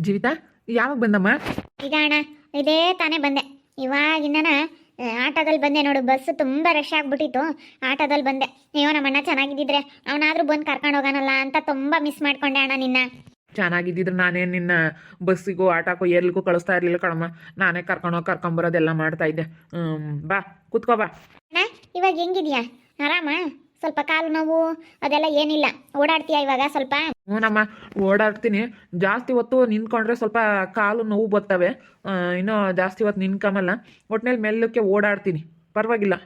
ಜೀವಿತಾ ಯಾವಾಗ ಬಂದಮ್ಮ? ಈಗ ಅಣ್ಣ ಇದೇ ತಾನೇ ಬಂದೆ ಇವಾಗಿಂದನ. ಆಟೋದಲ್ಲಿ ಬಂದೆ ನೋಡು, ಬಸ್ ತುಂಬ ರಶ್ ಆಗ್ಬಿಟ್ಟಿತ್ತು. ಆಟೋದಲ್ಲಿ ಬಂದೆ. ಅಯ್ಯೋ ನಮ್ಮಣ್ಣ ಚೆನ್ನಾಗಿದ್ದಿದ್ರೆ ಅವನಾದ್ರೂ ಬಂದು ಕರ್ಕೊಂಡು ಹೋಗೋಣಲ್ಲ ಅಂತ ತುಂಬ ಮಿಸ್ ಮಾಡ್ಕೊಂಡೆ ಅಣ್ಣ ನಿನ್ನ. ಚೆನ್ನಾಗಿದ್ದಿದ್ರೆ ನಾನೇನು ನಿನ್ನ ಬಸ್ಸಿಗೂ ಆಟೋಕ್ಕೂ ಎಲ್ಲಿಗೂ ಕಳಿಸ್ತಾ ಇರಲಿಲ್ಲ ಕಣಮ್ಮ. ನಾನೇ ಕರ್ಕೊಂಡೋಗಿ ಕರ್ಕೊಂಬರೋದೆಲ್ಲ ಮಾಡ್ತಾ ಇದ್ದೆ. ಬಾ ಕೂತ್ಕೋ ಬಾ. ಅಣ್ಣ ಇವಾಗ ಹೆಂಗಿದ್ಯಾ? ಆರಾಮ? ಸ್ವಲ್ಪ ಕಾಲು ನೋವು ಅದೆಲ್ಲ ಏನಿಲ್ಲ? ಓಡಾಡ್ತೀಯಾ ಇವಾಗ ಸ್ವಲ್ಪ? ಹ್ಞೂನಮ್ಮ, ಓಡಾಡ್ತೀನಿ. ಜಾಸ್ತಿ ಹೊತ್ತು ನಿಂತ್ಕೊಂಡ್ರೆ ಸ್ವಲ್ಪ ಕಾಲು ನೋವು ಬರ್ತವೆ. ಇನ್ನೂ ಜಾಸ್ತಿ ಹೊತ್ತು ನಿಂತ್ಕೊಂಬಲ್ಲ. ಒಟ್ನಲ್ಲಿ ಮೆಲ್ಲಕ್ಕೆ ಓಡಾಡ್ತೀನಿ, ಪರವಾಗಿಲ್ಲ.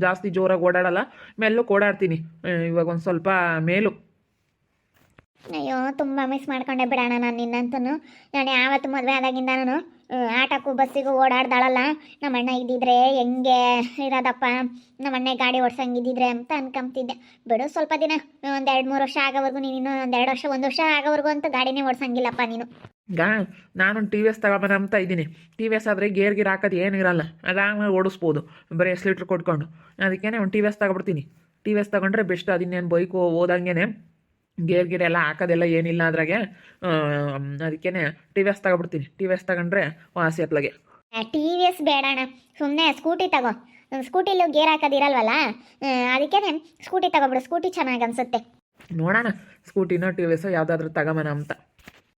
ಜಾಸ್ತಿ ಜೋರಾಗಿ ಓಡಾಡಲ್ಲ, ಮೆಲ್ಲಕ್ಕೆ ಓಡಾಡ್ತೀನಿ. ಇವಾಗ ಒಂದು ಸ್ವಲ್ಪ ಮೇಲು. ಅಯ್ಯೋ ತುಂಬ ಮಿಸ್ ಮಾಡ್ಕೊಂಡೆ ಬಿಡೋಣ ನಾನು ನಿನ್ನಂತೂ. ನಾನು ಯಾವತ್ತು ಮದುವೆ ಆದಾಗಿಂದ ನಾನು ಆಟೋಕ್ಕೂ ಬಸ್ಸಿಗೂ ಓಡಾಡ್ದಾಳಲ್ಲ. ನಮ್ಮ ಅಣ್ಣ ಇದ್ದಿದ್ರೆ ಹೆಂಗೆ ಇರೋದಪ್ಪ, ನಮ್ಮ ಅಣ್ಣ ಗಾಡಿ ಓಡ್ಸಂಗಿದ್ದಿದ್ರೆ ಅಂತ ಅನ್ಕೊಂತಿದ್ದೆ. ಬಿಡು ಸ್ವಲ್ಪ ದಿನ, ಒಂದು 2-3 ವರ್ಷ ಆಗೋವರೆಗೂ ನೀನು, ಇನ್ನೂ ಒಂದು 2 ವರ್ಷ 1 ವರ್ಷ ಆಗೋವರೆಗೂ ಅಂತೂ ಗಾಡಿನೇ ಓಡ್ಸಂಗಿಲ್ಲಪ್ಪ ನೀನು. ಈಗ ನಾನೊಂದು ಟಿ ವಿ ಎಸ್ ತಗೊಬರ ಅಂತ ಇದ್ದೀನಿ. ಟಿ ವಿ ಎಸ್ ಆದರೆ ಗೇರ್ ಹಾಕೋದು ಏನಿರಲ್ಲ, ಆರಾಮಾಗಿ ಓಡಿಸ್ಬೋದು ಬರೀ ಎಸ್ಲೀಟ್ರ್ ಕೊಟ್ಕೊಂಡು. ಅದಕ್ಕೇ ಒಂದು ಟಿ ವಿ ಎಸ್ ತಗೊಬಿಡ್ತೀನಿ. ಟಿ ವಿ ಎಸ್ ತಗೊಂಡ್ರೆ ಬೆಸ್ಟ್. ಅದಿನ್ನೇನು ಬೈಕು ಓದಂಗೆ ಗೇರ್ ಎಲ್ಲ ಹಾಕೋದೆಲ್ಲ ಏನಿಲ್ಲ ಅದ್ರಾಗೆ. ಅದಕ್ಕೇ ಟಿ ವಿ ಎಸ್ ತಗೊಬಿಡ್ತೀನಿ. ಟಿ ವಿ ಎಸ್ ತಗೊಂಡ್ರೆ ವಾಸಿ ಅತ್ಲಾಗೆ. ಟಿ ವಿ ಎಸ್ ಬೇಡಣ, ಸುಮ್ಮನೆ ಸ್ಕೂಟಿ ತಗೋ. ಸ್ಕೂಟಿಲಿ ಗೇರ್ ಹಾಕೋದಿರಲ್ವಲ್ಲ, ಅದಕ್ಕೇ ಸ್ಕೂಟಿ ತಗೊಬಿಡು. ಸ್ಕೂಟಿ ಚೆನ್ನಾಗಿ ಅನ್ಸುತ್ತೆ. ನೋಡೋಣ ಸ್ಕೂಟಿನೋ ಟಿ ವಿ ಎಸ್ ಯಾವುದಾದ್ರೂ ತಗೊಂಬನ ಅಂತ.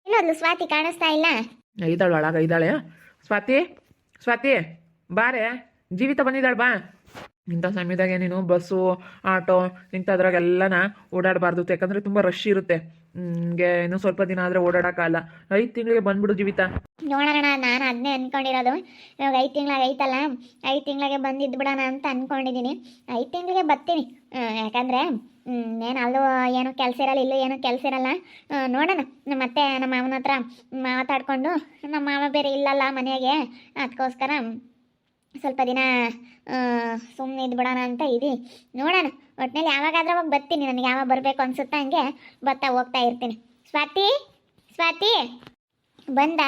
ಇನ್ನೊಂದು ಸ್ವಾತಿ ಕಾಣಿಸ್ತಾ ಇಲ್ಲ? ಇದ್ದಾಳೆ ಒಳಗೆ ಇದ್ದಾಳೆ. ಸ್ವಾತಿ, ಸ್ವಾತಿ ಬಾರೆ, ಜೀವಿತ ಬಂದಿದ್ದಾಳೆ ಬಾ. ಇಂಥ ಸಮಯದಾಗೆ ನೀನು ಬಸ್ಸು ಆಟೋ ಇಂಥದ್ರಾಗೆಲ್ಲನ ಓಡಾಡಬಾರ್ದು, ಯಾಕಂದರೆ ತುಂಬ ರಶ್ ಇರುತ್ತೆ. ಹಿಂಗೆ ಇನ್ನೂ ಸ್ವಲ್ಪ ದಿನ ಆದರೆ ಓಡಾಡೋಕ್ಕಾಗಲ್ಲ. 5 ತಿಂಗಳಿಗೆ ಬಂದ್ಬಿಡು ಜೀವಿತ. ನೋಡೋಣ, ನಾನು ಅದನ್ನೇ ಅಂದ್ಕೊಂಡಿರೋದು. ಇವಾಗ 5 ತಿಂಗಳಾಗ ಐತಲ್ಲ, 5 ತಿಂಗಳಿಗೆ ಬಂದಿದ್ದು ಬಿಡೋಣ ಅಂತ ಅಂದ್ಕೊಂಡಿದ್ದೀನಿ. 5 ತಿಂಗಳಿಗೆ ಬರ್ತೀನಿ. ಯಾಕಂದರೆ ಏನು ಅಲ್ಲೂ ಏನೂ ಕೆಲಸ ಇರಲ್ಲ, ಇಲ್ಲೂ ಏನೂ ಕೆಲಸ ಇರಲ್ಲ. ನೋಡೋಣ, ಮತ್ತೆ ನಮ್ಮ ಮಾವನ ಹತ್ರ ಮಾತಾಡಿಕೊಂಡು, ನಮ್ಮ ಮಾವ ಬೇರೆ ಇಲ್ಲಲ್ಲ ಮನೆಗೆ, ಅದಕ್ಕೋಸ್ಕರ ಸ್ವಲ್ಪ ದಿನ ಸುಮ್ಮನೆ ಇದ್ಬಿಡೋಣ ಅಂತ ಇದ್ದೀವಿ. ನೋಡೋಣ, ಒಟ್ಟಿನಲ್ಲಿ ಯಾವಾಗಾದ್ರೂ ಅವಾಗ ಬರ್ತೀನಿ. ನನಗೆ ಯಾವಾಗ ಬರಬೇಕು ಅನ್ಸುತ್ತಾ ಹಂಗೆ ಬರ್ತಾ ಹೋಗ್ತಾ ಇರ್ತೀನಿ. ಸ್ವಾತಿ, ಸ್ವಾತಿ ಬಂದ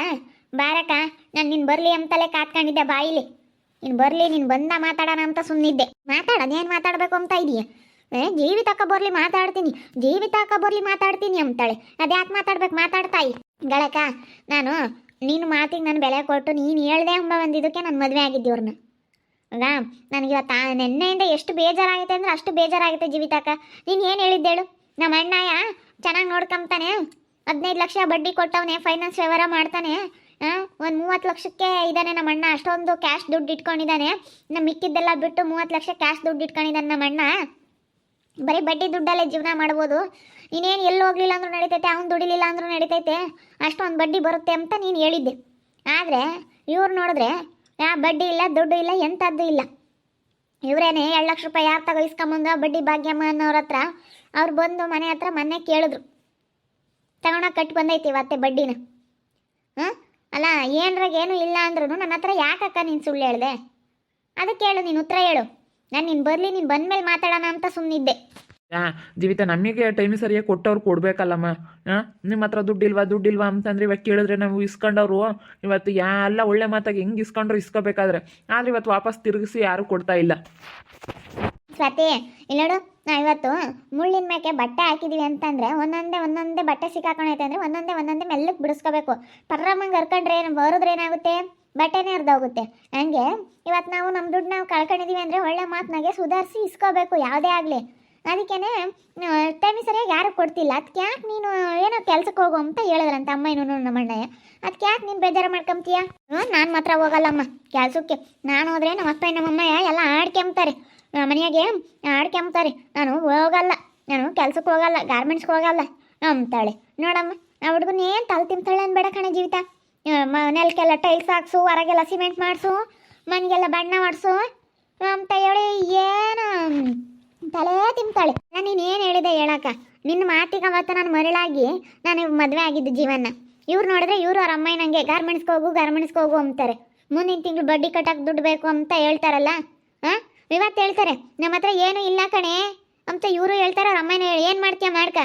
ಬಾರಕ್ಕ. ನಾನು ನೀನು ಬರಲಿ ಅಂತಲೇ ಕಾತ್ಕೊಂಡಿದ್ದೆ ಬಾಯಿಲಿ. ನೀನು ಬರಲಿ, ನೀನು ಬಂದ ಮಾತಾಡೋಣ ಅಂತ ಸುಮ್ಮನಿದ್ದೆ. ಮಾತಾಡೋದೇನು ಮಾತಾಡಬೇಕು ಅಂತ ಇದೆಯಾ? ಜೀವಿತಕ್ಕ ಬರಲಿ ಮಾತಾಡ್ತೀನಿ, ಜೀವಿತಕ್ಕ ಬರಲಿ ಮಾತಾಡ್ತೀನಿ ಅಂತಾಳೆ. ಅದ್ಯಾಕೆ ಮಾತಾಡ್ಬೇಕು? ಮಾತಾಡ್ತಾಯಿ ಗಳಕ್ಕ. ನಾನು ನೀನು ಮಾತಿಗೆ ನಾನು ಬೆಲೆ ಕೊಟ್ಟು ನೀನು ಹೇಳ್ದೆ ಅಂಬ ಬಂದಿದ್ದಕ್ಕೆ ನಾನು ಮದುವೆ ಆಗಿದ್ದೀವ್ರನ್ನ. ಆಗ ನನಗಿವತ್ತು ನೆನ್ನೆಯಿಂದ ಎಷ್ಟು ಬೇಜಾರಾಗುತ್ತೆ ಅಂದರೆ ಅಷ್ಟು ಬೇಜಾರಾಗುತ್ತೆ ಜೀವಿತಕ್ಕ. ನೀನು ಏನು ಹೇಳಿದ್ದೇಳು? ನಮ್ಮ ಅಣ್ಣಯ್ಯ ಚೆನ್ನಾಗಿ ನೋಡ್ಕೊಂತಾನೆ, 15 ಲಕ್ಷ ಬಡ್ಡಿ ಕೊಟ್ಟವನೇ, ಫೈನಾನ್ಸ್ ವ್ಯವಹಾರ ಮಾಡ್ತಾನೆ. ಒಂದು 30 ಲಕ್ಷಕ್ಕೆ ಇದ್ದಾನೆ ನಮ್ಮ ಅಣ್ಣ. ಅಷ್ಟೊಂದು ಕ್ಯಾಶ್ ದುಡ್ಡು ಇಟ್ಕೊಂಡಿದ್ದಾನೆ. ನಮ್ಮ ಮಿಕ್ಕಿದ್ದೆಲ್ಲ ಬಿಟ್ಟು 30 ಲಕ್ಷ ಕ್ಯಾಶ್ ದುಡ್ಡು ಇಟ್ಕೊಂಡಿದ್ದಾನೆ ನಮ್ಮ ಅಣ್ಣ. ಬರೀ ಬಡ್ಡಿ ದುಡ್ಡಲ್ಲೇ ಜೀವನ ಮಾಡ್ಬೋದು. ನೀನೇನು ಎಲ್ಲೂ ಹೋಗ್ಲಿಲ್ಲ ಅಂದ್ರೂ ನಡೀತೈತೆ, ಅವ್ನು ದುಡಿಲಿಲ್ಲ ಅಂದ್ರೂ ನಡೀತೈತೆ, ಅಷ್ಟೊಂದು ಬಡ್ಡಿ ಬರುತ್ತೆ ಅಂತ ನೀನು ಹೇಳಿದ್ದೆ. ಆದರೆ ಇವ್ರು ನೋಡಿದ್ರೆ ಬಡ್ಡಿ ಇಲ್ಲ, ದುಡ್ಡು ಇಲ್ಲ, ಎಂಥದ್ದು ಇಲ್ಲ. ಇವರೇನೆ 2 ಲಕ್ಷ ರೂಪಾಯಿ ಯಾರು ತಗೋ ಇಸ್ಕೊಂಬಂದು ಬಡ್ಡಿ ಭಾಗ್ಯಮ್ಮ ಅನ್ನೋರ ಹತ್ರ ಅವ್ರು ಬಂದು ಮನೆ ಹತ್ರ ಮೊನ್ನೆ ಕೇಳಿದ್ರು. ತಗೊಂಡೋಗಿ ಕಟ್ಟಿ ಬಂದೈತಿ ಇವತ್ತೆ ಬಡ್ಡಿನ. ಅಲ್ಲ, ಏನರಾಗೇನು ಇಲ್ಲ ಅಂದ್ರೂ ನನ್ನ ಹತ್ರ ಯಾಕಕ್ಕ ನೀನು ಸುಳ್ಳು ಹೇಳಿದೆ? ಅದಕ್ಕೆ ಹೇಳು, ನೀನು ಉತ್ತರ ಹೇಳು. ನಾನು ನೀನು ಬರಲಿ, ನೀನು ಬಂದಮೇಲೆ ಮಾತಾಡೋಣ ಅಂತ ಸುಮ್ಮನಿದ್ದೆ. ಜೀವಿತ, ನಮಗೆ ಟೈಮ್ ಸರಿಯಾಗಿ ಕೊಟ್ಟವ್ರು ಕೊಡ್ಬೇಕಲ್ಲಮ್ಮ. ನಿಮ್ಮ ಹತ್ರ ದುಡ್ಡಿಲ್ವಾ ಅಂತಂದ್ರೆ ಇವಾಗ ಕೇಳಿದ್ರೆ ನಾವು ಇಸ್ಕೊಂಡವ್ರು ಇವತ್ತು ಎಲ್ಲ ಒಳ್ಳೆ ಮಾತಾಗಿ ಹೆಂಗೆ ಇಸ್ಕೊಂಡ್ರು ಇಸ್ಕೋಬೇಕಾದ್ರೆ, ಆದರೆ ಇವತ್ತು ವಾಪಸ್ ತಿರುಗಿಸಿ ಯಾರೂ ಕೊಡ್ತಾ ಇಲ್ಲ. ಸ್ವಾತಿ ಇಲ್ಲೋಡು, ನಾವು ಇವತ್ತು ಮುಳ್ಳಿನ ಮೇಕೆ ಬಟ್ಟೆ ಹಾಕಿದ್ದೀವಿ ಅಂತಂದರೆ ಒಂದೊಂದೇ ಬಟ್ಟೆ ಸಿಕ್ಕಾಕೊಂಡೈತೆ ಅಂದರೆ ಒಂದೊಂದೇ ಮೆಲ್ಲಕ್ಕೆ ಬಿಡಿಸ್ಕೋಬೇಕು. ಪರ್ರಮ್ಮಂಗೆ ಹರ್ಕೊಂಡ್ರೆ ಬರೋದ್ರೆ ಏನಾಗುತ್ತೆ? ಬಟ್ಟೆನೇ ಅರ್ಧೋಗುತ್ತೆ. ಹಂಗೆ ಇವತ್ತು ನಾವು ನಮ್ಮ ದುಡ್ಡು ನಾವು ಕಳ್ಕೊಂಡಿದ್ದೀವಿ ಅಂದರೆ ಒಳ್ಳೆ ಮಾತನಾಗೆ ಸುಧಾರಿಸಿ ಇಸ್ಕೋಬೇಕು, ಯಾವುದೇ ಆಗಲಿ. ಅದಕ್ಕೇ ಟೈಮ್ ಸರಿಯಾಗಿ ಯಾರು ಕೊಡ್ತಿಲ್ಲ. ಅದಕ್ಕೆ ಯಾಕೆ ನೀನು ಏನೋ ಕೆಲ್ಸಕ್ಕೆ ಹೋಗು ಅಂತ ಹೇಳಿದ್ರಂತ ಅಮ್ಮನೂ ನಮ್ಮ ಅಣ್ಣಯ್ಯ. ಅದಕ್ಕೆ ಯಾಕೆ ನೀನು ಬೇಜಾರು ಮಾಡ್ಕೊಂತೀಯ? ನಾನು ಮಾತ್ರ ಹೋಗಲ್ಲಮ್ಮ ಕೆಲಸಕ್ಕೆ. ನಾನು ಹೋದರೆ ನಮ್ಮ ಅಪ್ಪ ನಮ್ಮ ಅಮ್ಮಯ್ಯ ಎಲ್ಲ ಆಡ್ಕೊಂತಾರೆ, ಮನೆಯಾಗೆ ಆಡ್ಕೊಂತಾರೆ. ನಾನು ಹೋಗಲ್ಲ, ನಾನು ಕೆಲ್ಸಕ್ಕೆ ಹೋಗಲ್ಲ, ಗಾರ್ಮೆಂಟ್ಸ್ಗೆ ಹೋಗಲ್ಲ ಅಂತಾಳೆ. ನೋಡಮ್ಮ, ಆ ಹುಡುಗನ ಏನು ತಲೆ ತಿಂತಾಳೆ ಅನ್ಬೇಡ ಕಣೆ ಜೀವಿತ. ಮನೆಯಲ್ಕೆಲ್ಲ ಟೈಲ್ಸ್ ಹಾಕ್ಸು, ಹೊರಗೆಲ್ಲ ಸಿಮೆಂಟ್ ಮಾಡಿಸು, ಮನೆಗೆಲ್ಲ ಬಣ್ಣ ಮಾಡಿಸು ಅಂತ ಹೇಳಿ ಏನು ತಲೆ ತಿಂತಾಳೆ. ನೀನು ಏನು ಹೇಳಿದೆ ಹೇಳಕ್ಕ? ನಿನ್ನ ಮಾತಿಗೆ ಅವತ್ತು ನಾನು ಮರಳಾಗಿ ನಾನು ಮದುವೆ ಆಗಿದ್ದು ಜೀವನ. ಇವ್ರು ನೋಡಿದ್ರೆ ಇವರು ಅವ್ರ ಅಮ್ಮ ನನಗೆ ಗಾರ್ಮೆಂಟ್ಸ್ಗೆ ಹೋಗು ಅಂತಾರೆ. ಮುಂದಿನ ತಿಂಗಳು ಬಡ್ಡಿ ಕಟ್ಟಕ್ಕೆ ದುಡ್ಡು ಬೇಕು ಅಂತ ಹೇಳ್ತಾರಲ್ಲ. ಇವತ್ತು ಹೇಳ್ತಾರೆ ನಮ್ಮ ಹತ್ರ ಏನೂ ಇಲ್ಲ ಕಣೆ ಅಂತ ಇವರು ಹೇಳ್ತಾರೆ. ಅವ್ರ ಅಮ್ಮನ ಏನು ಮಾಡ್ತೀಯ ಮಾಡ್ಕ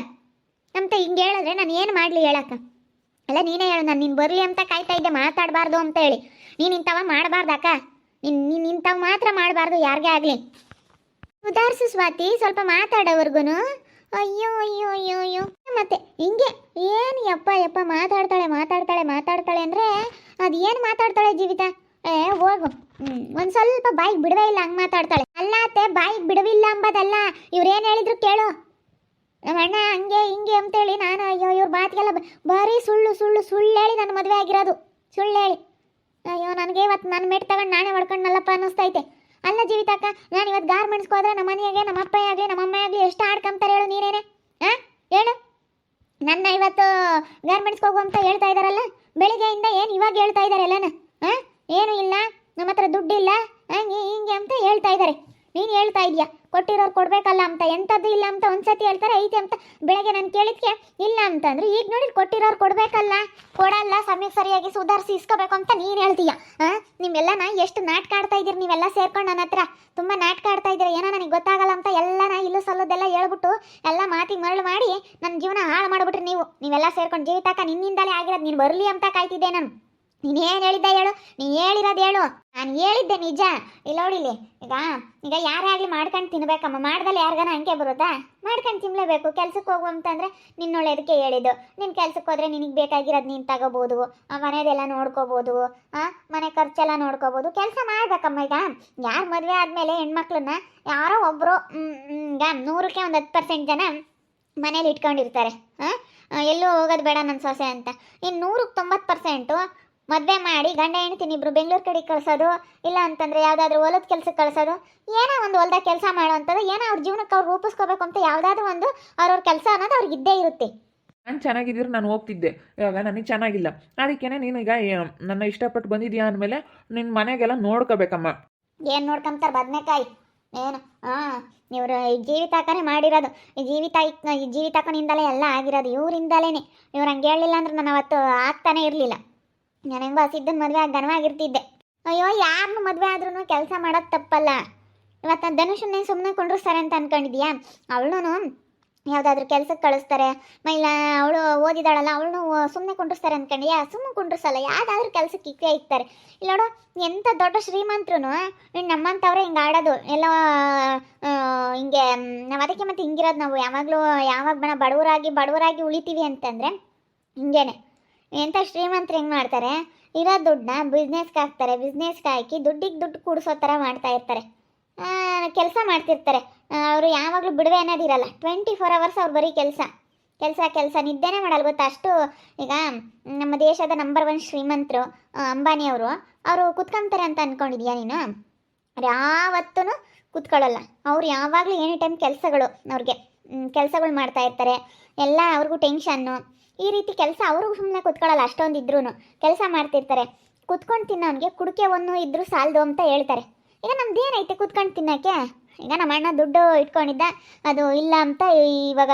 ಅಂತ ಹಿಂಗೆ ಹೇಳಿದ್ರೆ ನಾನು ಏನು ಮಾಡಲಿ ಹೇಳಕ್ಕ? ಅಲ್ಲ, ನೀನೇ ಹೇಳು. ನಾನು ನೀನು ಬರಲಿ ಅಂತ ಕಾಯ್ತಾ ಇದ್ದೆ, ಮಾತಾಡಬಾರ್ದು ಅಂತ ಹೇಳಿ. ನೀನು ಇಂಥವ ಮಾಡಬಾರ್ದಕ್ಕ. ನೀನು ಇಂಥವು ಮಾತ್ರ ಮಾಡಬಾರ್ದು ಯಾರಿಗೇ ಆಗಲಿ. ಸುಧಾರಿಸು ಸ್ವಾತಿ, ಸ್ವಲ್ಪ ಮಾತಾಡೋವರೆಗೂ ಅಯ್ಯೋ ಅಯ್ಯೋ ಅಯ್ಯೋ ಅಯ್ಯೋ ಮತ್ತೆ ಹಿಂಗೆ ಏನು ಯಪ್ಪ ಯಪ್ಪ ಮಾತಾಡ್ತಾಳೆ ಅಂದರೆ ಅದು ಏನು ಮಾತಾಡ್ತಾಳೆ ಜೀವಿತ. ಹೋಗು. ಒಂದು ಸ್ವಲ್ಪ ಬಾಯಿಗೆ ಬಿಡವೇ ಇಲ್ಲ ಹಂಗೆ ಮಾತಾಡ್ತಾಳೆ. ಅಲ್ಲ ಅತ್ತೆ, ಬಾಯಿಗೆ ಬಿಡವಿಲ್ಲ ಅಂಬೋದಲ್ಲ, ಇವ್ರೇನು ಹೇಳಿದ್ರು ಕೇಳು. ನಮ್ಮ ಅಣ್ಣ ಹಂಗೆ ಹಿಂಗೆ ಅಂತೇಳಿ ನಾನು ಅಯ್ಯೋ ಇವ್ರ ಮಾತಿಗೆಲ್ಲ ಬರೀ ಸುಳ್ಳು ಸುಳ್ಳು ಸುಳ್ಳು ಹೇಳಿ ನನ್ನ ಮದುವೆ ಆಗಿರೋದು, ಸುಳ್ಳು ಹೇಳಿ. ಅಯ್ಯೋ ನನಗೆ ಇವತ್ತು ನನ್ನ ಮೆಟ್ ತಗೊಂಡು ನಾನೇ ಹೊಡ್ಕೊಂಡಲ್ಲಪ್ಪ ಅನ್ನಿಸ್ತೈತೆ. ಅಲ್ಲ ಜೀವಿತಕ್ಕ, ನಾನು ಇವತ್ತು ಗಾರ್ಮೆಂಟ್ಸ್ಗೆ ಹೋದ್ರೆ ನಮ್ಮ ಮನೆಯಾಗೆ ನಮ್ಮ ಅಪ್ಪ ಆಗಲಿ ನಮ್ಮ ಅಮ್ಮ ಆಗಲಿ ಎಷ್ಟು ಆಡ್ಕೊಂತಾರೆ ಹೇಳು ನೀನೇನೆ. ಹಾಂ ಹೇಳು, ನನ್ನ ಇವತ್ತು ಗಾರ್ಮೆಂಟ್ಸ್ಗೆ ಹೋಗು ಅಂತ ಹೇಳ್ತಾ ಇದ್ದಾರಲ್ಲ ಬೆಳಿಗ್ಗೆಯಿಂದ, ಏನು ಇವಾಗ ಹೇಳ್ತಾ ಇದ್ದಾರೆ ಎಲ್ಲನ? ಹಾಂ ಏನೂ ಇಲ್ಲ, ನಮ್ಮ ಹತ್ರ ದುಡ್ಡಿಲ್ಲ, ಹಂಗೆ ಹಿಂಗೆ ಅಂತ ಹೇಳ್ತಾ ಇದ್ದಾರೆ. ನೀನು ಹೇಳ್ತಾ ಇದೀಯಾ ಕೊಟ್ಟಿರೋರು ಕೊಡಬೇಕಲ್ಲ ಅಂತ, ಎಂಥದ್ದು ಇಲ್ಲ ಅಂತ ಒಂದ್ಸತಿ ಹೇಳ್ತಾರೆ, ಐತೆ ಅಂತ. ಬೆಳಗ್ಗೆ ನಾನು ಕೇಳಿದ್ಕೆ ಇಲ್ಲ ಅಂತಂದ್ರೆ ಈಗ ನೋಡಿ ಕೊಟ್ಟಿರೋರು ಕೊಡಬೇಕಲ್ಲ, ಕೊಡಲ್ಲ, ಸಮಯಕ್ಕೆ ಸರಿಯಾಗಿ ಸುಧಾರಿಸಿ ಇಸ್ಕೋಬೇಕು ಅಂತ ನೀನು ಹೇಳ್ತೀಯ. ನಿಮ್ಮೆಲ್ಲನ ಎಷ್ಟು ನಾಟಕ ಆಡ್ತಾ ಇದ್ದೀರಿ ನೀವೆಲ್ಲ ಸೇರ್ಕೊಂಡು ನನ್ನ ಹತ್ರ, ತುಂಬ ನಾಟಕ ಆಡ್ತಾ ಇದ್ದೀರಿ. ಏನೋ ನನಗೆ ಗೊತ್ತಾಗಲ್ಲ ಅಂತ ಎಲ್ಲನ ಇಲ್ಲೂ ಸಲ್ಲದೆಲ್ಲ ಹೇಳ್ಬಿಟ್ಟು ಎಲ್ಲ ಮಾತಿಗೆ ಮರಳು ಮಾಡಿ ನನ್ನ ಜೀವನ ಹಾಳು ಮಾಡಿಬಿಟ್ರಿ ನೀವೆಲ್ಲ ಸೇರ್ಕೊಂಡು. ಜೀವಿತಾಕ ನಿನ್ನಿಂದಲೇ ಆಗಿರೋದು, ನೀನು ಬರಲಿ ಅಂತ ಕಾಯ್ತಿದ್ದೆ ನಾನು. ನೀನು ಏನು ಹೇಳಿದ್ದೆ ಹೇಳು, ನೀನು ಹೇಳಿರೋದು ಹೇಳು. ನಾನು ಹೇಳಿದ್ದೆ ನಿಜ. ಇಲ್ಲ ನೋಡಿಲಿ, ಈಗ ಯಾರೇ ಆಗಲಿ ಮಾಡ್ಕೊಂಡು ತಿನ್ಬೇಕಮ್ಮ, ಮಾಡ್ದಲ್ಲಿ ಯಾರಿಗಾನ ಹಂಗೆ ಬರುತ್ತಾ? ಮಾಡ್ಕೊಂಡು ತಿನ್ನಲೇಬೇಕು. ಕೆಲ್ಸಕ್ಕೆ ಹೋಗು ಅಂತಂದರೆ ನಿನ್ನೊಳ್ಳೆದಕ್ಕೆ ಹೇಳಿದ್ದು. ನಿನ್ನ ಕೆಲ್ಸಕ್ಕೆ ಹೋದ್ರೆ ನಿನಗೆ ಬೇಕಾಗಿರೋದು ನೀನು ತಗೋಬೋದು, ಮನೆದೆಲ್ಲ ನೋಡ್ಕೋಬೋದು, ಮನೆ ಖರ್ಚೆಲ್ಲ ನೋಡ್ಕೋಬೋದು. ಕೆಲಸ ಮಾಡ್ಬೇಕಮ್ಮ. ಈಗ ಯಾರು ಮದುವೆ ಆದಮೇಲೆ ಹೆಣ್ಮಕ್ಳನ್ನ ಯಾರೋ ಒಬ್ಬರು ಈಗ 100ಕ್ಕೆ ಒಂದು 10% ಜನ ಮನೇಲಿ ಇಟ್ಕೊಂಡಿರ್ತಾರೆ. ಎಲ್ಲೂ ಹೋಗೋದು ಬೇಡ ನನ್ನ ಸೊಸೆ ಅಂತ. ಇನ್ನು 100ಕ್ಕೆ 90% ಮದುವೆ ಮಾಡಿ ಗಂಡ ಹೆಣ್ತಿನಿ ಇಬ್ರು ಬೆಂಗಳೂರು ಕಡೆಗೆ ಕಳ್ಸೋದು, ಇಲ್ಲ ಅಂತಂದರೆ ಯಾವುದಾದ್ರೂ ಹೊಲದ ಕೆಲ್ಸಕ್ಕೆ ಕಳ್ಸೋದು, ಏನೋ ಒಂದು ಹೊಲ್ದಾಗ ಕೆಲಸ ಮಾಡೋವಂಥದ್ದು, ಏನೋ ಅವ್ರ ಜೀವನಕ್ಕೆ ಅವ್ರು ರೂಪಿಸ್ಕೋಬೇಕು ಅಂತ ಯಾವುದಾದ್ರೂ ಒಂದು ಅವ್ರವ್ರ ಕೆಲಸ ಅನ್ನೋದು ಅವ್ರಿಗೆ ಇದ್ದೇ ಇರುತ್ತೆ. ನಾನು ಚೆನ್ನಾಗಿದ್ದರೆ ನಾನು ಹೋಗ್ತಿದ್ದೆ, ಇವಾಗ ನನಗೆ ಚೆನ್ನಾಗಿಲ್ಲ. ಅದಕ್ಕೇ ನೀನು ಈಗ ನನ್ನ ಇಷ್ಟಪಟ್ಟು ಬಂದಿದ್ಯಾ ಅಂದಮೇಲೆ ನಿನ್ನ ಮನೆಗೆಲ್ಲ ನೋಡ್ಕೋಬೇಕಮ್ಮ. ಏನು ನೋಡ್ಕೊಂತಾರೆ ಬದನೆಕಾಯಿ ಏನು? ಇವರು ಜೀವಿತಾಕನೇ ಮಾಡಿರೋದು. ಈ ಜೀವಿತಾಕನಿಂದಲೇ ಎಲ್ಲ ಆಗಿರೋದು, ಇವರಿಂದಲೇ. ಇವ್ರು ಹಂಗೆ ಹೇಳಲಿಲ್ಲ ಅಂದ್ರೆ ನಾನು ಅವತ್ತು ಆಗ್ತಾನೆ ಇರಲಿಲ್ಲ. ನಾನು ಹೆಂಗೋ ಸಿದ್ದನ ಮದುವೆ ಆಗಿ ಘನವಾಗಿರ್ತಿದ್ದೆ. ಅಯ್ಯೋ ಯಾರನ್ನು ಮದುವೆ ಆದ್ರೂ ಕೆಲಸ ಮಾಡೋದು ತಪ್ಪಲ್ಲ. ಇವತ್ತು ಧನುಷನ್ನೇ ಸುಮ್ಮನೆ ಕೊಂಡ್ರಿಸ್ತಾರೆ ಅಂತ ಅನ್ಕೊಂಡಿದ್ಯಾ? ಅವಳು ಯಾವುದಾದ್ರೂ ಕೆಲ್ಸಕ್ಕೆ ಕಳಿಸ್ತಾರೆ, ಇಲ್ಲ ಅವಳು ಓದಿದಾಳಲ್ಲ ಅವಳು ಸುಮ್ಮನೆ ಕೊಂಡ್ರಿಸ್ತಾರೆ ಅಂದ್ಕೊಂಡಿಯಾ? ಸುಮ್ಮನೆ ಕೊಂಡ್ರಿಸಲ್ಲ, ಯಾವುದಾದ್ರೂ ಕೆಲಸಕ್ಕೆ ಇಕ್ತಾರೆ. ಇಲ್ಲ ನೋಡು, ಎಂಥ ದೊಡ್ಡ ಶ್ರೀಮಂತರು ನಮ್ಮಂಥವ್ರೆ ಹಿಂಗೆ ಆಡೋದು ಎಲ್ಲ. ಹಿಂಗೆ ನಾವು ಅದಕ್ಕೆ ಮತ್ತೆ ಹಿಂಗಿರೋದು ನಾವು ಯಾವಾಗಲೂ. ಯಾವಾಗ ಬಡವರಾಗಿ ಉಳಿತೀವಿ ಅಂತಂದರೆ ಹಿಂಗೇನೆ. ಎಂಥ ಶ್ರೀಮಂತರು ಹೆಂಗೆ ಮಾಡ್ತಾರೆ, ಇರೋ ದುಡ್ಡನ್ನ ಬಿಸ್ನೆಸ್ಗೆ ಹಾಕ್ತಾರೆ, ಬಿಸ್ನೆಸ್ಗೆ ಹಾಕಿ ದುಡ್ಡಿಗೆ ದುಡ್ಡು ಕೂಡಿಸೋ ಥರ ಮಾಡ್ತಾ ಇರ್ತಾರೆ. ಕೆಲಸ ಮಾಡ್ತಿರ್ತಾರೆ. ಅವರು ಯಾವಾಗಲೂ ಬಿಡುವೆ ಅನ್ನೋದಿರಲ್ಲ. 24 hours ಅವ್ರು ಬರೀ ಕೆಲಸ ನಿದ್ದೆನೇ ಮಾಡಲ್ಲ ಗೊತ್ತಾ ಅಷ್ಟು. ಈಗ ನಮ್ಮ ದೇಶದ ನಂಬರ್ 1 ಶ್ರೀಮಂತರು ಅಂಬಾನಿಯವರು, ಅವರು ಕುತ್ಕೊಂತಾರೆ ಅಂತ ಅಂದ್ಕೊಂಡಿದ್ಯಾ ನೀನು? ಅವ್ರು ಯಾವತ್ತೂ ಕುತ್ಕೊಳ್ಳಲ್ಲ. ಅವ್ರು ಯಾವಾಗಲೂ ಎನಿ ಟೈಮ್ ಕೆಲಸಗಳು ಮಾಡ್ತಾ ಇರ್ತಾರೆ. ಎಲ್ಲ ಅವ್ರಿಗೂ ಟೆನ್ಷನ್ನು. ಈ ರೀತಿ ಕೆಲಸ ಅವ್ರಿಗೂ ಸುಮ್ಮನೆ ಕುತ್ಕೊಳ್ಳಲ್ಲ. ಅಷ್ಟೊಂದು ಇದ್ರೂ ಕೆಲಸ ಮಾಡ್ತಿರ್ತಾರೆ. ಕುತ್ಕೊಂಡು ತಿನ್ನೋನಿಗೆ ಕುಡಿಕೆ ಒಂದು ಇದ್ರೂ ಸಾಲದು ಅಂತ ಹೇಳ್ತಾರೆ. ಈಗ ನಮ್ದೇನೈತೆ ಕುತ್ಕೊಂಡು ತಿನ್ನೋಕ್ಕೆ? ಈಗ ನಮ್ಮ ಅಣ್ಣ ದುಡ್ಡು ಇಟ್ಕೊಂಡಿದ್ದ, ಅದು ಇಲ್ಲ ಅಂತ ಇವಾಗ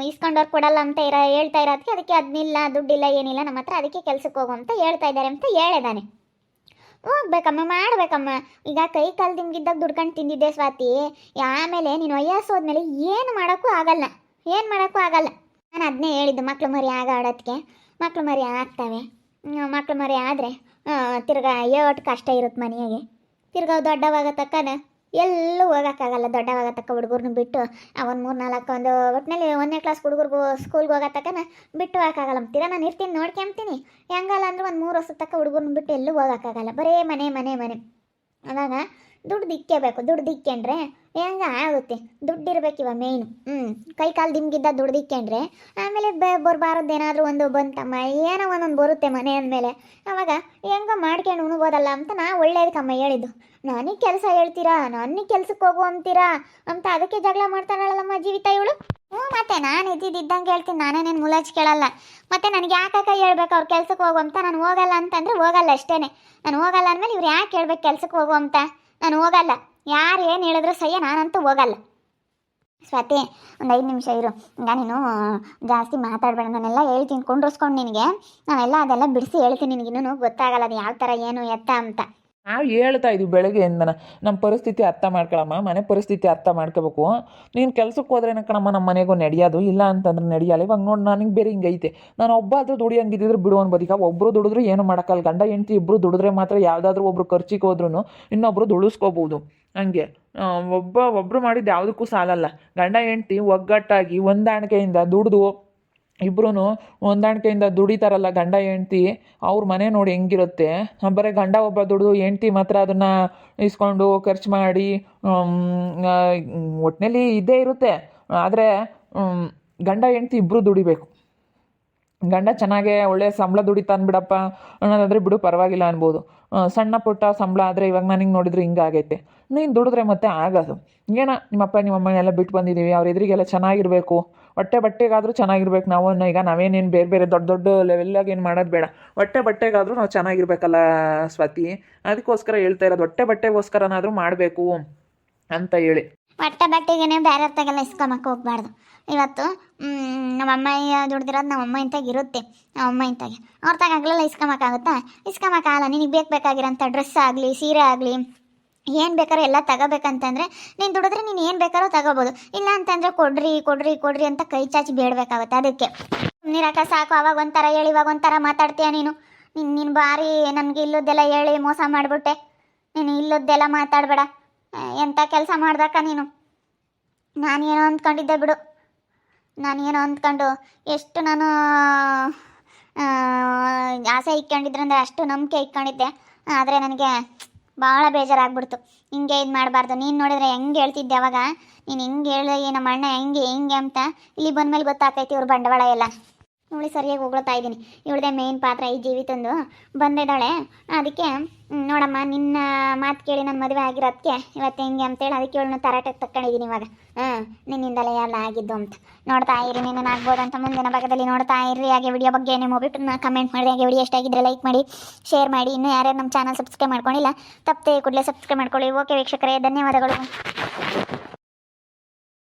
ಇಸ್ಕೊಂಡವ್ರು ಕೊಡಲ್ಲ ಅಂತ ಹೇಳ್ತಾ ಇರೋದಕ್ಕೆ, ಅದಕ್ಕೆ ಅದನ್ನಿಲ್ಲ, ದುಡ್ಡಿಲ್ಲ, ಏನಿಲ್ಲ ನಮ್ಮ ಹತ್ರ, ಅದಕ್ಕೆ ಕೆಲ್ಸಕ್ಕೆ ಹೋಗು ಅಂತ ಹೇಳ್ತಾ ಇದ್ದಾರೆ ಅಂತ ಹೇಳಿದಾನೆ. ಹೋಗ್ಬೇಕಮ್ಮ, ಮಾಡಬೇಕಮ್ಮ. ಈಗ ಕೈ ಕಾಲು ದಿಂಗಿದ್ದಾಗ ದುಡ್ಕೊಂಡು ತಿಂದಿದ್ದೆ ಸ್ವಾತಿ. ಆಮೇಲೆ ನೀನು ವಯಸ್ಸೋದ್ಮೇಲೆ ಏನು ಮಾಡೋಕ್ಕೂ ಆಗಲ್ಲ. ನಾನು ಅದನ್ನೇ ಹೇಳಿದ್ದು, ಮಕ್ಳು ಮರಿ ಆಡೋದಕ್ಕೆ. ಮಕ್ಳು ಮರಿ ಆಗ್ತವೆ. ಮಕ್ಳು ಮರಿ ಆದರೆ ತಿರ್ಗಾ ಏಟು ಕಷ್ಟ ಇರುತ್ತೆ ಮನೆಯಾಗೆ. ತಿರ್ಗಾ ದೊಡ್ಡವಾಗ ತಕ್ಕನ ಎಲ್ಲೂ ಹೋಗೋಕ್ಕಾಗಲ್ಲ. ದೊಡ್ಡವಾಗ ತಕ್ಕ ಹುಡುಗರ್ನ ಬಿಟ್ಟು ಒಂದು 3-4 ಒಂದು ಒಟ್ಟಿನಲ್ಲಿ 1ನೇ ಕ್ಲಾಸ್ ಹುಡುಗರ್ಗೂ ಸ್ಕೂಲ್ಗೆ ಹೋಗೋ ತಕ್ಕನ ಬಿಟ್ಟು ಹೋಗೋಕ್ಕಾಗಲ್ಲ. ತಿರ್ಗಾ ನಾನು ಇರ್ತೀನಿ ನೋಡ್ಕೊಂತೀನಿ. ಹೆಂಗಲ್ಲ ಅಂದ್ರೆ ಒಂದು 3 ವರ್ಷದ ತಕ್ಕ ಹುಡುಗರ್ನ ಬಿಟ್ಟು ಎಲ್ಲೂ ಹೋಗೋಕ್ಕಾಗಲ್ಲ. ಬರೇ ಮನೆ. ಅವಾಗ ದುಡ್ಡು ದಿಕ್ಕೇಬೇಕು. ದುಡ್ಡು ದಿಕ್ಕೊಂಡ್ರೆ ಹೆಂಗೆ ಆಗುತ್ತೆ? ದುಡ್ಡಿರ್ಬೇಕಿವ ಮೇಯ್ನು. ಕೈ ಕಾಲು ದಿಂಗಿದ್ದ ದುಡ್ಡು ದಿಕ್ಕೊಂಡ್ರೆ ಆಮೇಲೆ ಬರಬಾರದ್ದೇನಾದರೂ ಒಂದು ಬಂತಮ್ಮ, ಏನೋ ಒಂದೊಂದು ಬರುತ್ತೆ ಮನೆ ಅಂದಮೇಲೆ. ಅವಾಗ ಹೆಂಗೋ ಮಾಡ್ಕೊಂಡು ಉಣ್ಬೋದಲ್ಲ ಅಂತ ನಾ ಒಳ್ಳೇದಕ್ಕಮ್ಮ ಹೇಳಿದ್ದು. ನನಗೆ ಕೆಲಸ ಹೇಳ್ತೀರಾ, ನನಗೆ ಕೆಲ್ಸಕ್ಕೆ ಹೋಗು ಅಂತೀರಾ ಅಂತ ಅದಕ್ಕೆ ಜಗಳ ಮಾಡ್ತಾಳಲ್ಲಮ್ಮ ಜೀವಿತ ಇವಳು. ಮತ್ತೆ ನಾನು ಇದ್ದಂಗೆ ಹೇಳ್ತೀನಿ, ನಾನೇನೇನು ಮುಲಾಜ್ ಕೇಳಲ್ಲ. ಮತ್ತು ನನಗೆ ಯಾಕೆ ಹೇಳ್ಬೇಕು ಅವ್ರು ಕೆಲ್ಸಕ್ಕೆ ಹೋಗು ಅಂತ? ನಾನು ಹೋಗಲ್ಲ ಅಂತಂದರೆ ಹೋಗಲ್ಲ ಅಷ್ಟೇ. ನಾನು ಹೋಗಲ್ಲ ಅಂದಮೇಲೆ ಇವ್ರು ಯಾಕೆ ಹೇಳ್ಬೇಕು ಕೆಲ್ಸಕ್ಕೆ ಹೋಗು ಅಂತ? ನಾನು ಹೋಗಲ್ಲ. ಯಾರು ಏನು ಹೇಳಿದ್ರು ಸಹ್ಯ, ನಾನಂತೂ ಹೋಗಲ್ಲ. ಸ್ವಾತಿ, ಒಂದು 5 ನಿಮಿಷ ಇರು. ಈಗ ನೀನು ಜಾಸ್ತಿ ಮಾತಾಡಬೇಡ. ನಾನೆಲ್ಲ ಹೇಳ್ತೀನಿ, ಕೊಂಡ್ರಿಸ್ಕೊಂಡು ನಿನಗೆ ನಾನೆಲ್ಲ ಅದೆಲ್ಲ ಬಿಡಿಸಿ ಹೇಳ್ತೀನಿ. ನಿನಗಿನ್ನೂ ಗೊತ್ತಾಗಲ್ಲ ಅದು ಯಾವ ಥರ ಏನು ಎತ್ತ ಅಂತ. ನಾವು ಹೇಳ್ತಾ ಇದ್ದೀವಿ ಬೆಳಗ್ಗೆಯಿಂದನ ನಮ್ಮ ಪರಿಸ್ಥಿತಿ ಅರ್ಥ ಮಾಡ್ಕೊಳಮ್ಮ, ಮನೆ ಪರಿಸ್ಥಿತಿ ಅರ್ಥ ಮಾಡ್ಕೋಬೇಕು. ನೀನು ಕೆಲ್ಸಕ್ಕೆ ಹೋದ್ರೇನ ಕಣಮ್ಮ ನಮ್ಮ ಮನೆಗೂ ನಡೆಯೋದು, ಇಲ್ಲ ಅಂತಂದ್ರೆ ನಡೆಯಲ್ಲ. ಇವಾಗ ನೋಡಿ ನನಗೆ ಬೇರೆ ಹಿಂಗೈತೆ, ನಾನು ಒಬ್ಬ ಆದರೂ ದುಡಿಯಂಗಿದ್ದಿದ್ರೆ ಬಿಡುವನ್ ಬದಿಕ. ಒಬ್ಬರು ದುಡಿದ್ರೆ ಏನು ಮಾಡೋಕ್ಕಲ್ಲ, ಗಂಡ ಹೆಂಡ್ತಿ ಇಬ್ಬರು ದುಡಿದ್ರೆ ಮಾತ್ರ ಯಾವುದಾದ್ರೂ ಒಬ್ರು ಖರ್ಚಿಗೆ ಹೋದ್ರೂ ಇನ್ನೊಬ್ರು ದುಡಿಸ್ಕೋಬೋದು. ಹಂಗೆ ಒಬ್ಬರು ಮಾಡಿದ್ದು ಯಾವುದಕ್ಕೂ ಸಾಲಲ್ಲ. ಗಂಡ ಹೆಂಡ್ತಿ ಒಗ್ಗಟ್ಟಾಗಿ ಹೊಂದಾಣಿಕೆಯಿಂದ ದುಡಿದು ಇಬ್ಬರೂ ಹೊಂದಾಣಿಕೆಯಿಂದ ದುಡಿತಾರಲ್ಲ ಗಂಡ ಹೆಂಡ್ತಿ, ಅವ್ರ ಮನೆ ನೋಡಿ ಹೆಂಗಿರುತ್ತೆ. ಬರೀ ಗಂಡ ಒಬ್ಬ ದುಡಿದು ಹೆಂಡ್ತಿ ಮಾತ್ರ ಅದನ್ನು ಇಸ್ಕೊಂಡು ಖರ್ಚು ಮಾಡಿ ಒಟ್ಟಿನಲ್ಲಿ ಇದ್ದೇ ಇರುತ್ತೆ. ಆದರೆ ಗಂಡ ಹೆಂಡ್ತಿ ಇಬ್ಬರು ದುಡಿಬೇಕು. ಗಂಡ ಚೆನ್ನಾಗೇ ಒಳ್ಳೆ ಸಂಬಳ ದುಡಿತಾನೆ ಬಿಡಪ್ಪ ಅನ್ನೋದಾದರೆ ಬಿಡು ಪರವಾಗಿಲ್ಲ ಅನ್ಬೋದು. ಸಣ್ಣ ಪುಟ್ಟ ಸಂಬಳ ಆದರೆ ಇವಾಗ ನನಗೆ ನೋಡಿದ್ರೆ ಹಿಂಗಾಗೈತೆ. ನೀನು ದುಡಿದ್ರೆ ಮತ್ತೆ ಆಗೋದು ಏನೋ ನಿಮ್ಮಪ್ಪ ನಿಮ್ಮಮ್ಮ ಎಲ್ಲ ಬಿಟ್ಟು ಬಂದಿದ್ದೀವಿ, ಅವ್ರ ಎದುರಿಗೆಲ್ಲ ಚೆನ್ನಾಗಿರಬೇಕು, ಬಟ್ಟೆಗಾದರೂ ಚೆನ್ನಾಗಿರ್ಬೇಕು. ನಾವು ಈಗ ನಾವೇನೇನು ಬೇರೆ ಬೇರೆ ದೊಡ್ಡ ದೊಡ್ಡ ಲೆವೆಲ್ಲಾಗಿ ಏನು ಮಾಡೋದು ಬೇಡ, ಬಟ್ಟೆಗಾದರೂ ನಾವು ಚೆನ್ನಾಗಿರ್ಬೇಕಲ್ಲ ಸ್ವಾತಿ. ಅದಕ್ಕೋಸ್ಕರ ಹೇಳ್ತಾ ಇರೋದು, ಬಟ್ಟೆಗೋಸ್ಕರನಾದರೂ ಮಾಡಬೇಕು ಅಂತ ಹೇಳಿ. ಬಟ್ಟೆಗೇನೆ ಬೇರೆ ಹೊತ್ತಾಗೆಲ್ಲ ಇಸ್ಕೊಂಬಕ್ಕೆ ಹೋಗ್ಬಾರ್ದು. ಇವತ್ತು ನಮ್ಮಮ್ಮ ದುಡ್ದಿರೋದು ನಮ್ಮಮ್ಮ ಇಂತಾಗ ಇರುತ್ತೆ, ನಮ್ಮಮ್ಮ ಇಂತಾಗೆ ಅವ್ರ ತಗಾಗಲೆಲ್ಲ ಇಸ್ಕೊಂಬಕ್ಕಾಗುತ್ತಾ? ಇಸ್ಕೊಂಬಕ್ಕಾಗಲ್ಲ. ನಿನಗೆ ಬೇಕಾಗಿರೋಂಥ ಡ್ರೆಸ್ ಆಗಲಿ, ಸೀರೆ ಆಗಲಿ, ಏನು ಬೇಕಾದ್ರೂ ಎಲ್ಲ ತಗೋಬೇಕಂತಂದರೆ ನೀನು ದುಡಿದ್ರೆ ನೀನು ಏನು ಬೇಕಾದ್ರೂ ತಗೋಬೋದು. ಇಲ್ಲ ಅಂತಂದರೆ ಕೊಡ್ರಿ ಅಂತ ಕೈ ಚಾಚಿ ಬೇಡಬೇಕಾಗುತ್ತೆ. ಅದಕ್ಕೆ ನೀರಕ್ಕ ಸಾಕು. ಅವಾಗ ಒಂಥರ ಹೇಳಿ ಇವಾಗ ಒಂಥರ ಮಾತಾಡ್ತೀಯ ನೀನು. ನೀನು ಭಾರಿ ನನಗೆ ಇಲ್ಲದ್ದೆಲ್ಲ ಹೇಳಿ ಮೋಸ ಮಾಡಿಬಿಟ್ಟೆ. ನೀನು ಇಲ್ಲದ್ದೆಲ್ಲ ಮಾತಾಡಬೇಡ. ಎಂಥ ಕೆಲಸ ಮಾಡ್ದಕ್ಕ ನೀನು. ನಾನೇನೋ ಅಂದ್ಕೊಂಡಿದ್ದೆ ಬಿಡು, ನಾನೇನೋ ಅಂದ್ಕೊಂಡು ಎಷ್ಟು ನಾನು ಆಸೆ ಇಟ್ಕೊಂಡಿದ್ರೆ ಅಂದರೆ ಅಷ್ಟು ನಂಬಿಕೆ ಇಟ್ಕೊಂಡಿದ್ದೆ. ಆದರೆ ನನಗೆ ಭಾಳ ಬೇಜಾರಾಗ್ಬಿಡ್ತು. ಹಿಂಗೆ ಇದು ಮಾಡಬಾರ್ದು. ನೀನು ನೋಡಿದ್ರೆ ಹೆಂಗೆ ಹೇಳ್ತಿದ್ದೆ ಅವಾಗ, ನೀನು ಹಿಂಗೆ ಹೇಳಿ ನಮ್ಮ ಅಣ್ಣ ಹೆಂಗೆ ಅಂತ ಇಲ್ಲಿ ಬಂದಮೇಲೆ ಗೊತ್ತಾಗ್ತೈತಿ ಇವ್ರ ಬಂಡವಾಳ ಎಲ್ಲ. ಇವಳು ಸರಿಯಾಗಿ ಹೊಗಳ್ತಾ ಇದ್ದೀನಿ. ಇವಳದೇ ಮೇನ್ ಪಾತ್ರ ಈ ಜೀವಿತಂದು ಬಂದಿದ್ದಾಳೆ. ಅದಕ್ಕೆ ನೋಡಮ್ಮ, ನಿನ್ನ ಮಾತು ಕೇಳಿ ನನ್ನ ಮದುವೆ ಆಗಿರೋದಕ್ಕೆ ಇವತ್ತು ಹೆಂಗೆ ಅಂತೇಳಿ ಅದಕ್ಕೆ ಇವಳನ್ನ ತರಾಟೆಗೆ ತಕ್ಕೊಂಡಿದ್ದೀನಿ ಇವಾಗ. ನಿನ್ನಿಂದಲೇ ಎಲ್ಲ ಆಗಿದ್ದು ಅಂತ ನೋಡ್ತಾ ಇರಿ. ನಿನ್ನ ಆಗ್ಬೋದು ಅಂತ ಮುಂದಿನ ಭಾಗದಲ್ಲಿ ನೋಡ್ತಾ ಇರ್ರಿ. ಹಾಗೆ ವಿಡಿಯೋ ಬಗ್ಗೆ ನಿಮ್ಮ ಒಬ್ಬಿಟ್ಟು ಕಮೆಂಟ್ ಮಾಡಿ. ಹಾಗೆ ವಿಡಿಯೋ ಎಷ್ಟಾಗಿದ್ದರೆ ಲೈಕ್ ಮಾಡಿ, ಶೇರ್ ಮಾಡಿ. ಇನ್ನೂ ಯಾರ್ಯಾರು ನಮ್ಮ ಚಾನಲ್ ಸಬ್ಸ್ಕ್ರೈಬ್ ಮಾಡ್ಕೊಂಡಿಲ್ಲ ತಪ್ಪದೆ ಕೂಡಲೇ ಸಬ್ಸ್ಕ್ರೈಬ್ ಮಾಡ್ಕೊಳ್ಳಿ. ಓಕೆ ವೀಕ್ಷಕರೇ, ಧನ್ಯವಾದಗಳು.